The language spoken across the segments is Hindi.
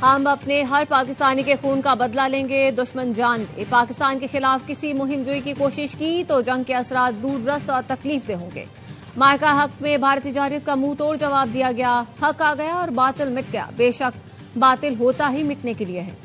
हम अपने हर पाकिस्तानी के खून का बदला लेंगे, दुश्मन जान ले। पाकिस्तान के खिलाफ किसी मुहिमजोई की कोशिश की तो जंग के असरात दूरदस्त और तकलीफदेह होंगे। मायका हक में भारतीय जारियत का मुंह तोड़ जवाब दिया गया। हक आ गया और बातिल मिट गया। बेशक बातिल होता ही मिटने के लिए है।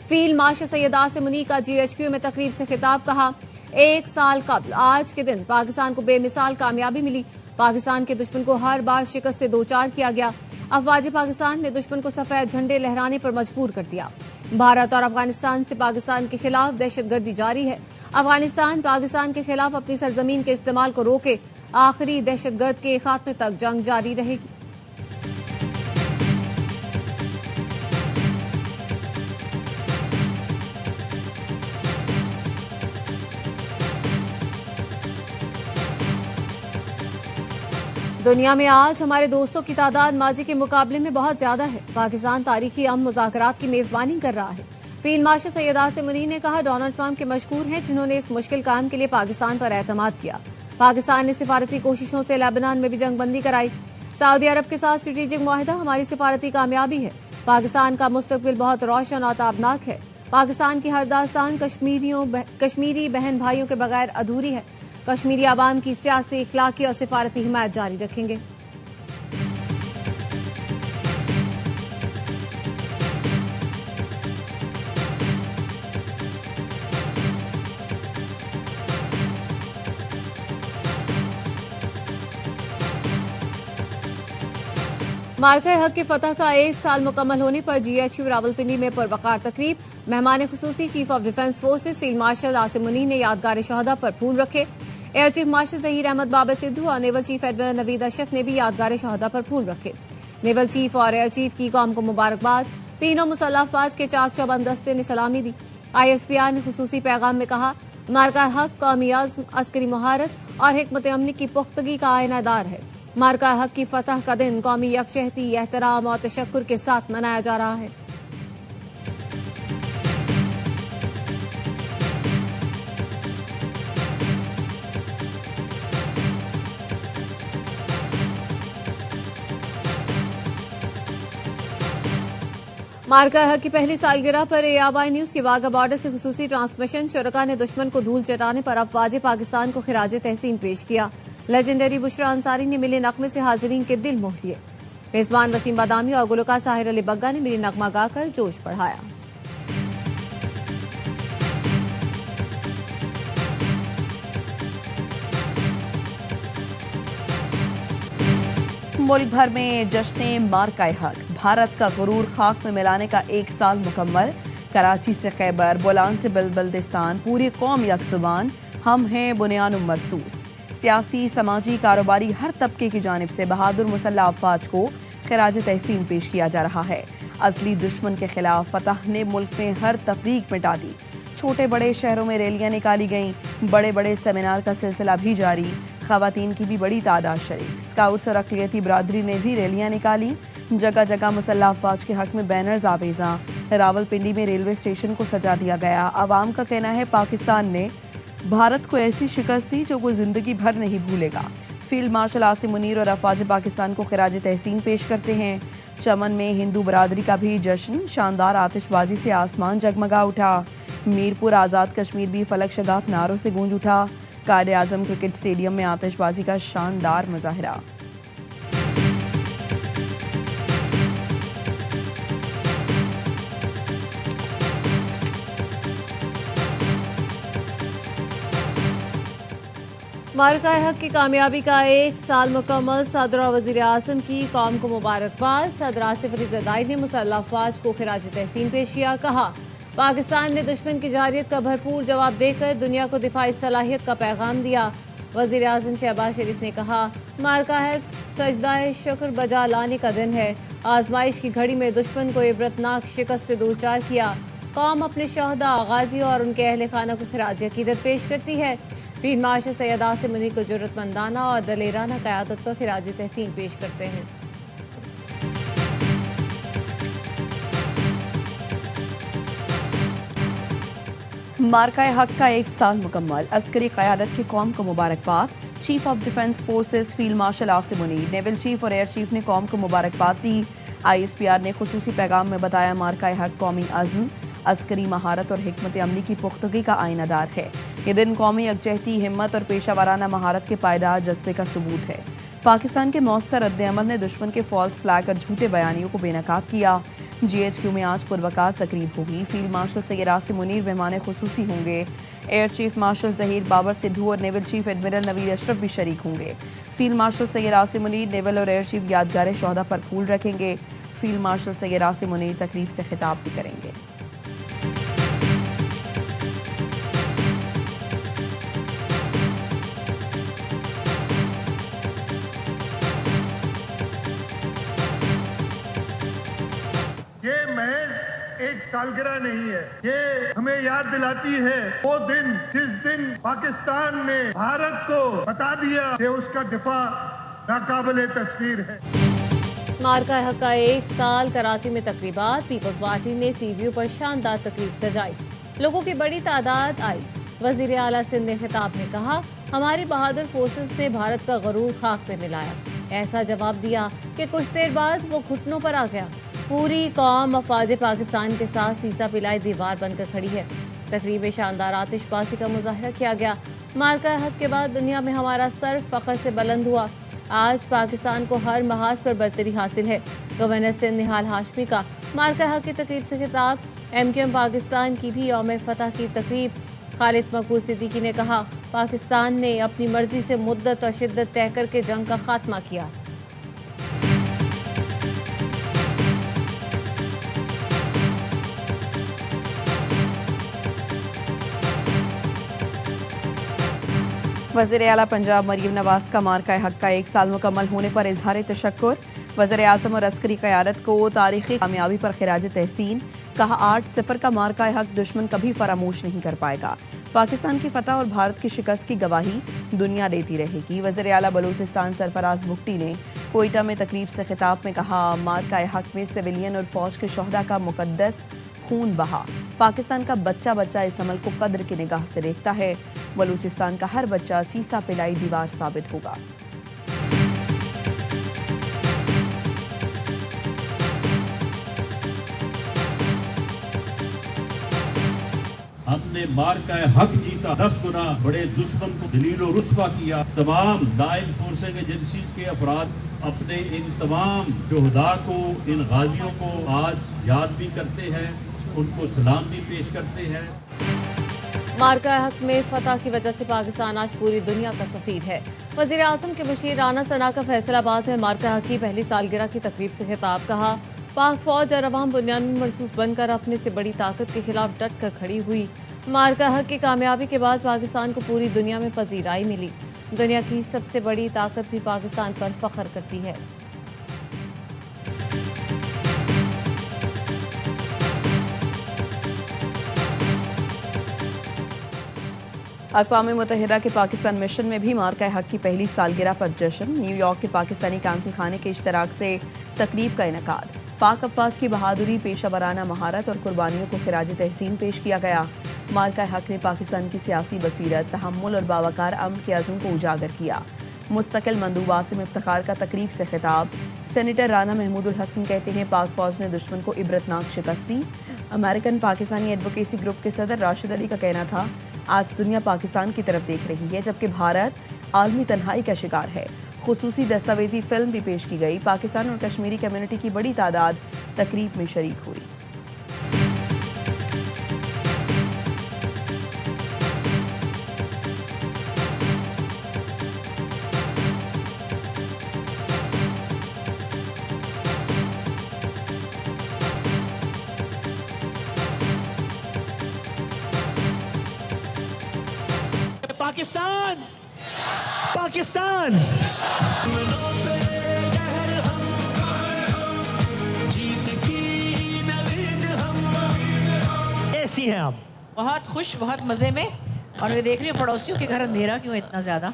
फील्ड मार्शल सैयद आसिम मुनीर का GHQ में तकरीब से खिताब। कहा, 1 साल कबल आज के दिन पाकिस्तान को बेमिसाल कामयाबी मिली। पाकिस्तान के दुश्मन को हर बार शिकस्त से दोचार किया गया। अफवाज पाकिस्तान ने दुश्मन को सफेद झंडे लहराने पर मजबूर कर दिया। भारत और अफगानिस्तान से पाकिस्तान के खिलाफ दहशतगर्दी जारी है। अफगानिस्तान पाकिस्तान के खिलाफ अपनी सरजमीन के इस्तेमाल को रोके, आखिरी दहशतगर्द के खात्मे तक जंग जारी रहेगी। दुनिया में आज हमारे दोस्तों की तादाद माजी के मुकाबले में बहुत ज्यादा है। पाकिस्तान तारीखी अमन मुज़ाकरात की मेजबानी कर रहा है। फील्ड मार्शल सैयद आसिम मुनीर ने कहा, डोनाल्ड ट्रंप के मशकूर हैं जिन्होंने इस मुश्किल काम के लिए पाकिस्तान पर एतमाद किया। पाकिस्तान ने सिफारती कोशिशों से लेबनान में भी जंगबंदी कराई। सऊदी अरब के साथ स्ट्रेटेजिक मुआहिदा हमारी सिफारती कामयाबी है। पाकिस्तान का मुस्तकबिल बहुत रोशन और ताबनाक है। पाकिस्तान की हर दास्तान कश्मीरी बहन भाइयों के बगैर अधूरी है। कश्मीरी आवाम की सियासी, इखलाकी और सिफारती हिमायत जारी रखेंगे। मार्का हक की फतह का 1 साल मुकम्मल होने पर GHQ रावलपिंडी में पुरवकार तकरीब। मेहमान खुसूसी chief of defence forces field marshal Asim Munir ने यादगार शहदा पर फूल रखे। Air chief marshal Zaheer Ahmed Babar Sidhu और naval chief admiral Naveed Ashraf ने भी यादगार शहदा पर फूल रखे। नेवल चीफ और एयर चीफ की कौम को मुबारकबाद। तीनों मुसल्लह अफवाज के चाक चौबंद दस्ते ने सलामी दी। ISPR ने खुसूसी पैगाम में कहा, मार्का हक कौमी आज़्म, अस्करी महारत और हिकमत अमली की पुख्तगी का आयनादार है। मार्का हक की फतह का दिन कौमी यकजहती, एहतराम और तशक्कुर के साथ मनाया जा रहा है। मार्का हक की पहली सालगिरह पर ARY न्यूज की वाघा बॉर्डर से खुसूसी ट्रांसमिशन। शुरका ने दुश्मन को धूल चटाने पर अफवाज पाकिस्तान को खिराज तहसीन पेश किया। लेजेंडरी बुशरा अंसारी ने मिले नगमे से हाजिरीन के दिल मोह लिए। मेजबान वसीम बादामी और गुलकार साहिर अली बग्गा ने मिली नगमा गाकर जोश बढ़ाया। मुल्क भर में जश्न मार्का हक, भारत का गुरूर खाक में मिलाने का 1 साल मुकम्मल। कराची से खैबर, बोलान से बल्दिस्तान, पूरी कौम यकजुबान, हम हैं बुनियान मरसूस। सियासी, समाजी, कारोबारी हर तबके की जानिब से बहादुर मुसल्लह अफवाज को खिराज तहसीन पेश किया जा रहा है। असली दुश्मन के खिलाफ फतह ने मुल्क में हर तफरीक मिटा दी। छोटे बड़े शहरों में रैलियां निकाली गईं। बड़े बड़े सेमिनार का सिलसिला भी जारी। खवातीन की भी बड़ी तादाद शरीक। स्काउट्स और अक़लियती बरादरी ने भी रैलियां निकाली। जगह जगह मुसल्लह अफवाज के हक में बैनर्स आवेजा। रावलपिंडी में रेलवे स्टेशन को सजा दिया गया। आवाम का कहना है, पाकिस्तान ने भारत को ऐसी शिकस्त दी जो वो जिंदगी भर नहीं भूलेगा। फील्ड मार्शल आसिम मुनीर और अफवाज पाकिस्तान को खिराज तहसीन पेश करते हैं। चमन में हिंदू बरादरी का भी जश्न। शानदार आतिशबाजी से आसमान जगमगा उठा। मीरपुर आज़ाद कश्मीर भी फलक शगाफ नारों से गूंज उठा। कायदे आजम क्रिकेट स्टेडियम में आतिशबाजी का शानदार मुजाहिरा। मार्का हक की कामयाबी का 1 साल मुकम्मल। सदर और वजीर आज़म की कौम को मुबारकबाद। सदर आसिफ अली ज़रदारी ने मुसल्लह अफवाज को खिराज तहसीन पेश किया। कहा, पाकिस्तान ने दुश्मन की जारियत का भरपूर जवाब देकर दुनिया को दिफाई सलाहियत का पैगाम दिया। वजीर आज़म शहबाज शरीफ ने कहा, मार्का हक सजदाए शुक्र बजा लाने का दिन है। आजमाइश की घड़ी में दुश्मन को इबरतनाक शिकस्त से दोचार किया। कौम अपने शहदा, गाजी और उनके अहल खाना को खिराज अकीदत पेश करती है। फील्ड मार्शल सैयद आसिम मुनीर को जुर्रतमंदाना और दलेराना क़यादत पर खिराज तहसीन पेश करते हैं। मार्का हक का 1 साल मुकम्मल। अस्करी क़यादत की कौम को मुबारकबाद। Chief of defence forces field marshal Asim Munir, naval chief और एयर चीफ ने कौम को मुबारकबाद दी। ISPR ने खुसूसी पैगाम में बताया, मार्का हक कौमी अज़्म, अस्करी महारत और हिकमत अमली की पुख्तगी का आईनादार है। ये दिन कौमी यकजहती, हिम्मत और पेशा वाराना महारत के पायदार जज्बे का सबूत है। पाकिस्तान के मौसर रद्द-ए-अमल ने दुश्मन के फॉल्स फ्लैग और झूठे बयानियों को बेनकाब किया। GHQ में आज पुरवकार तकरीब होगी। फील्ड मार्शल सैयद आसिम मुनीर मेहमान खुसूसी होंगे। Air chief marshal Zaheer Babar Sidhu और naval chief admiral Naveed Ashraf भी शरीक होंगे। Field marshal Syed Asim Munir naval और एयर चीफ यादगार शोहदा पर फूल रखेंगे। फील्ड मार्शल सैयद आसिम मुनीर तकरीब से खिताब भी करेंगे। ये महज एक सालगिरह नहीं है, ये हमें याद दिलाती है वो दिन जिस दिन पाकिस्तान ने भारत को बता दिया कि उसका दिफा नाकाबिले तस्वीर है। मार्का हक का 1 साल कराची में तकरीबात। पीपल्स पार्टी ने CVO पर शानदार तकरीब सजाई। लोगों की बड़ी तादाद आई। वजीर आला सिंध ने खिताब में कहा, हमारी बहादुर फोर्सेस ने भारत का गरूर खाक पे मिलाया। ऐसा जवाब दिया कि कुछ देर बाद वो घुटनों पर आ गया। पूरी कौम अफवाज पाकिस्तान के साथ सीसा पिलाई दीवार बनकर खड़ी है। तकरीब में शानदार आतिशबाजी का मुजाहरा किया गया। मार्का हक के बाद दुनिया में हमारा सर फख्र से बुलंद हुआ। आज पाकिस्तान को हर महाज पर बरतरी हासिल है। गवर्नर सिंध निहाल हाशमी का मार्का हक की तकरीब से खिताब। MQM पाकिस्तान की भी यौम फतह की तकरीब। खालिद मकबूल सिद्दीकी ने कहा, पाकिस्तान ने अपनी मर्जी से मुद्दत और शिद्दत तय करके जंग का खात्मा किया। वज़ीर आला पंजाब मरीम नवाज का मार्का हक का 1 साल मुकम्मल होने पर इजहार तशक्कुर। वज़ीर आज़म और अस्करी क़यादत को तारीख़ी कामयाबी पर खिराज तहसीन। कहा, 8-0 का मार्का हक दुश्मन कभी फरामोश नहीं कर पाएगा। पाकिस्तान की फतह और भारत की शिकस्त की गवाही दुनिया देती रहेगी। वज़ीर आला बलूचिस्तान सरफराज बुगटी ने कोयटा में तकरीब से खिताब में कहा, मार्का हक में सिविलियन और फौज के शोहदा का मुकद्दस खून बहा। पाकिस्तान का बच्चा बच्चा इस अमल को कद्र की निगाह से देखता है। बलूचिस्तान का हर बच्चा सीसा पिलाई दीवार साबित होगा। हमने मार्का हक जीता, 10 गुना बड़े दुश्मन को दलीलो रुस्वा किया। तमाम दाइल फोर्सेज एजेंसीज के अफराद अपने इन तमाम शोहदा को, इन गाजियों को आज याद भी करते हैं, उनको सलाम भी पेश करते हैं। मार्का हक में फतह की वजह से पाकिस्तान आज पूरी दुनिया का सफीर है। वज़ीर आज़म के मुशीर राना सना का फैसलाबाद में मार्का हक की पहली सालगिरह की तकरीब से खिताब। कहा, पाक फौज और अवाम बुनियादी मरसूख बनकर अपने से बड़ी ताकत के खिलाफ डट कर खड़ी हुई। मार्का हक की कामयाबी के बाद पाकिस्तान को पूरी दुनिया में पजीराई मिली। दुनिया की सबसे बड़ी ताकत भी पाकिस्तान पर फख्र करती है। अक़वाम मुत्तहिदा के पाकिस्तान मिशन में भी मार्का हक की पहली सालगिरह पर जश्न। न्यूयॉर्क के पाकिस्तानी काउंसिल खाने के इश्तराक से तकरीब का इनेकाद। पाक अफवाज की बहादुरी, पेशा वराना महारत और कुर्बानियों को खिराज तहसीन पेश किया गया। मार्का हक ने पाकिस्तान की सियासी बसीरत, तहम्मुल और बावकार अमन के अज़्म को उजागर किया। मुस्तकिल मंदूबात से इफ्तिखार का तकरीब से खिताब। सेनेटर राना महमूदुल हसन कहते हैं, पाक फौज ने दुश्मन को इबरतनाक शिकस्त दी। अमेरिकन पाकिस्तानी एडवोकेसी ग्रुप के सदर राशिद अली का कहना था, आज दुनिया पाकिस्तान की तरफ देख रही है, जबकि भारत आलमी तन्हाई का शिकार है। खुसूसी दस्तावेजी फिल्म भी पेश की गई। पाकिस्तान और कश्मीरी कम्युनिटी की बड़ी तादाद तकरीब में शरीक हुई। पाकिस्तान पाकिस्तान कैसी हैं आप? बहुत खुश, बहुत मजे में। और मैं देख रही हूँ पड़ोसियों के घर अंधेरा क्यों इतना ज्यादा।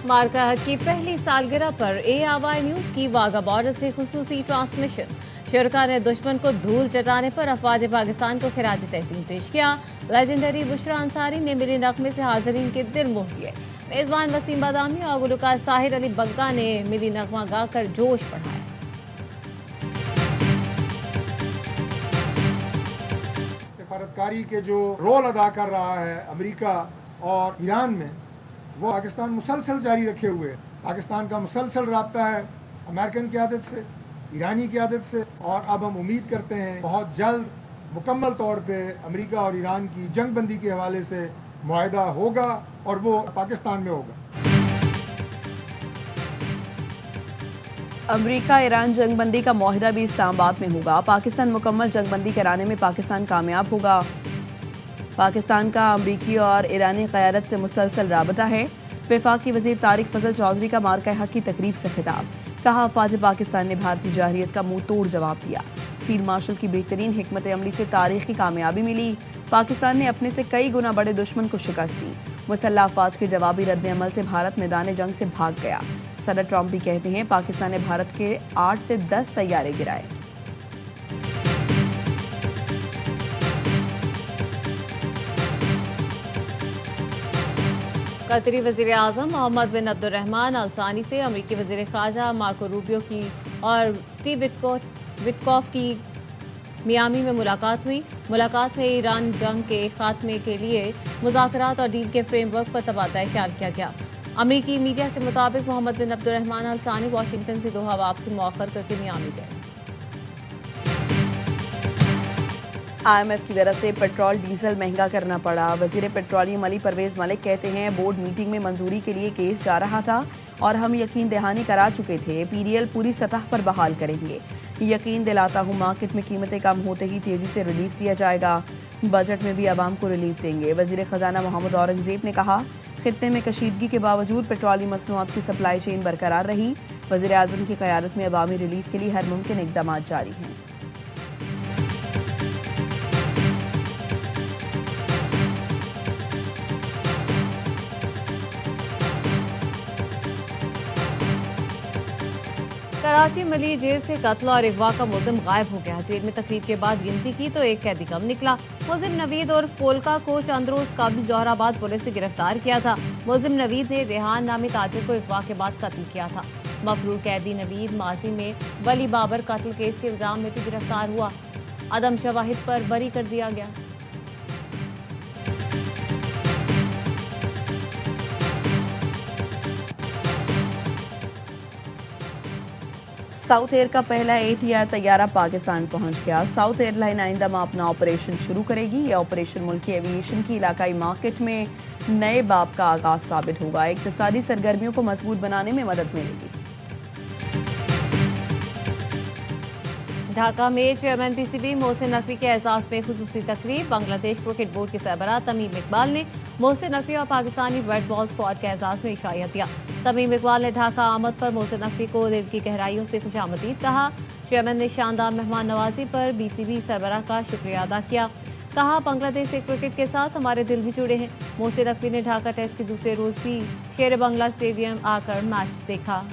मार्का हक की पहली सालगिरह पर ARY न्यूज की वाघा बॉर्डर से खुसूसी ट्रांसमिशन। शुरका ने दुश्मन को धूल चटाने पर अफवाज पाकिस्तान को खिराज तहसीन पेश किया। लेजेंडरी बुशरा अंसारी ने मिली नगमे से हाज़रीन के दिल मोह लिए। मेजबान वसीम बादामी और गुलकार साहिर अली बग्गा ने मिली नगमा गाकर जोश बढ़ाया। सफारतकारी के जो रोल अदा कर रहा है अमेरिका और ईरान में, वो पाकिस्तान मुसलसल जारी रखे हुए है। पाकिस्तान का मुसलसल रब्ता है अमेरिकन क़यादत से, ईरानी क़यादत से, और अब हम उम्मीद करते हैं बहुत जल्द मुकम्मल तौर पे अमेरिका और ईरान की जंग बंदी के हवाले से मुआहदा होगा और वो पाकिस्तान में होगा। अमेरिका ईरान जंगबंदी का मुआहदा भी इस्लामाबाद में होगा। पाकिस्तान मुकम्मल जंगबंदी कराने में पाकिस्तान कामयाब होगा। पाकिस्तान का अमरीकी और ईरानी क़यादत से मुसलसल राबता है। वफाकी वज़ीर तारिक फजल चौधरी का मार्का हक की तकरीब से खिताब, कहा अफवाज पाकिस्तान ने भारतीय जारहियत का मुंह तोड़ जवाब दिया। फील्ड मार्शल की बेहतरीन हिकमत अमली से तारीखी कामयाबी मिली। पाकिस्तान ने अपने से कई गुना बड़े दुश्मन को शिकस्त दी। मुसल्लह अफवाज के जवाबी रद्द अमल से भारत मैदान जंग से भाग गया। सदर ट्रंप भी कहते हैं पाकिस्तान ने भारत के 8 से 10 तैयारे गिराए। कतरी वज़ीर आज़म मोहम्मद बिन अब्दुर्रहमान अल सानी से अमरीकी वज़ीर ख़ारजा मार्को रूबियो की और स्टीव विटकॉफ की मियामी में मुलाकात हुई। मुलाकात में ईरान जंग के खात्मे के लिए मुज़ाकरात और डील के फ्रेमवर्क पर तबादला ख्याल किया गया। अमरीकी मीडिया के मुताबिक मोहम्मद बिन अब्दुर्रहमान अल सानी वाशिंगटन से दोहा वापसी मौखर करके मियामी गए। IMF की वजह से पेट्रोल डीजल महंगा करना पड़ा। वजीर पेट्रोलियम अली परवेज मलिक कहते हैं बोर्ड मीटिंग में मंजूरी के लिए केस जा रहा था और हम यकीन दहानी करा चुके थे। PDL पूरी सतह पर बहाल करेंगे। यकीन दिलाता हूँ मार्केट में कीमतें कम होते ही तेजी से रिलीफ दिया जाएगा। बजट में भी आवाम को रिलीफ देंगे। वजीर खजाना मोहम्मद औरंगजेब ने कहा खित्ते में कशीदगी के बावजूद पेट्रोलियम मसनूआत की सप्लाई चेन बरकरार रही। वजीर आज़म की क़यादत में अवामी रिलीफ के लिए हर मुमकिन इक़दाम जारी हैं। कराची मिली जेल से कत्ल और अगवा का मुलजिम गायब हो गया। जेल में तकरीब के बाद गिनती की तो एक कैदी कम निकला। मुलजिम नवीद और पोलका को चंद रोज कबल जौहराबाद पुलिस ने गिरफ्तार किया था। मुलजिम नवीद ने रेहान नामी ताजिर को अगवा के बाद कत्ल किया था। मफरूर कैदी नवीद माजी में वली बाबर कत्ल केस के इल्जाम में भी गिरफ्तार हुआ। अदम शवाहिद पर बरी कर दिया गया। साउथ एयर का पहला ATR तैयारा पाकिस्तान पहुंच गया। साउथ एयरलाइन आइंदा माह अपना ऑपरेशन शुरू करेगी। यह ऑपरेशन मुल्की एविएशन की इलाकाई मार्केट में नए बाब का आगाज साबित होगा। इक्तिसादी सरगर्मियों को मजबूत बनाने में मदद मिलेगी। ढाका में चेयरमैन PCB मोहसिन नकवी के एजाज में खुसूसी तकरीब। बांग्लादेश क्रिकेट बोर्ड के सरबराह तमीम इकबाल ने मोहसिन नकवी और पाकिस्तानी रेड बॉल स्क्वाड के एजाज में इशारा दिया। तमीम इकबाल ने ढाका आमद पर मोहसिन नकवी को दिल की गहराइयों से खुशामदीद कहा। चेयरमैन ने शानदार मेहमान नवाजी पर BCB सरबराह का शुक्रिया अदा किया। कहा बांग्लादेश से क्रिकेट के साथ हमारे दिल भी जुड़े हैं। मोहसिन नकवी ने ढाका टेस्ट के दूसरे रोज भी शेर बांग्ला स्टेडियम आकर मैच देखा।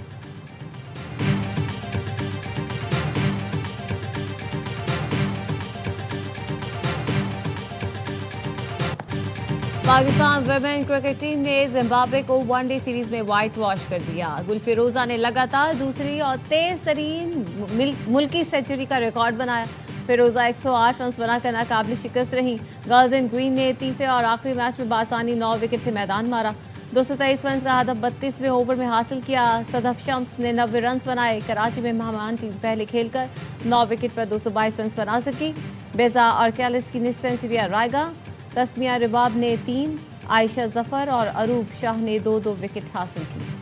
पाकिस्तान वुमेन क्रिकेट टीम ने जिम्बाब्वे को वनडे सीरीज में व्हाइट वॉश कर दिया। गुलफिरोजा ने लगातार दूसरी और तेज तरीन मुल्की सेंचुरी का रिकॉर्ड बनाया। फिरोजा 108 रन बनाकर नाकाबिल शिकस्त रही। गर्ल्स इन ग्रीन ने तीसरे और आखिरी मैच में बासानी 9 विकेट से मैदान मारा। 223 रन का हदफ 32वें ओवर में हासिल किया। सदफ शम्स ने 90 रन बनाए। कराची में मेहमान टीम पहले खेलकर 9 विकेट पर 222 रन बना सकी। बेजा और कैलिस की सेंचुरियां रायगा। तस्मिया रिबाब ने 3, आयशा जफर और अरूब शाह ने 2-2 विकेट हासिल की।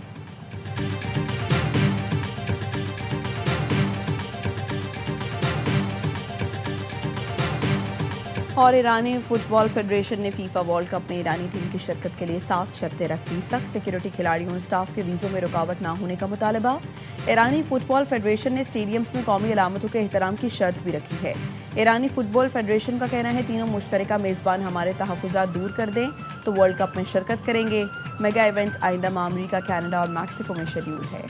और ईरानी फुटबॉल फेडरेशन ने फीफा वर्ल्ड कप में ईरानी टीम की शिरकत के लिए 7 शर्तें रखी। सख्त सिक्योरिटी खिलाड़ियों और स्टाफ के वीज़ों में रुकावट ना होने का मुतालबा। ईरानी फुटबॉल फेडरेशन ने स्टेडियम्स में कौमी अलामतों के एहतराम की शर्त भी रखी है। ईरानी फुटबॉल फेडरेशन का कहना है तीनों मुश्तरका मेज़बान हमारे तहफ़्फ़ुज़ात दूर कर दें तो वर्ल्ड कप में शिरकत करेंगे। मेगा इवेंट आइंदा माह अमरीका, कनाडा और मैक्सिको में शेड्यूल है।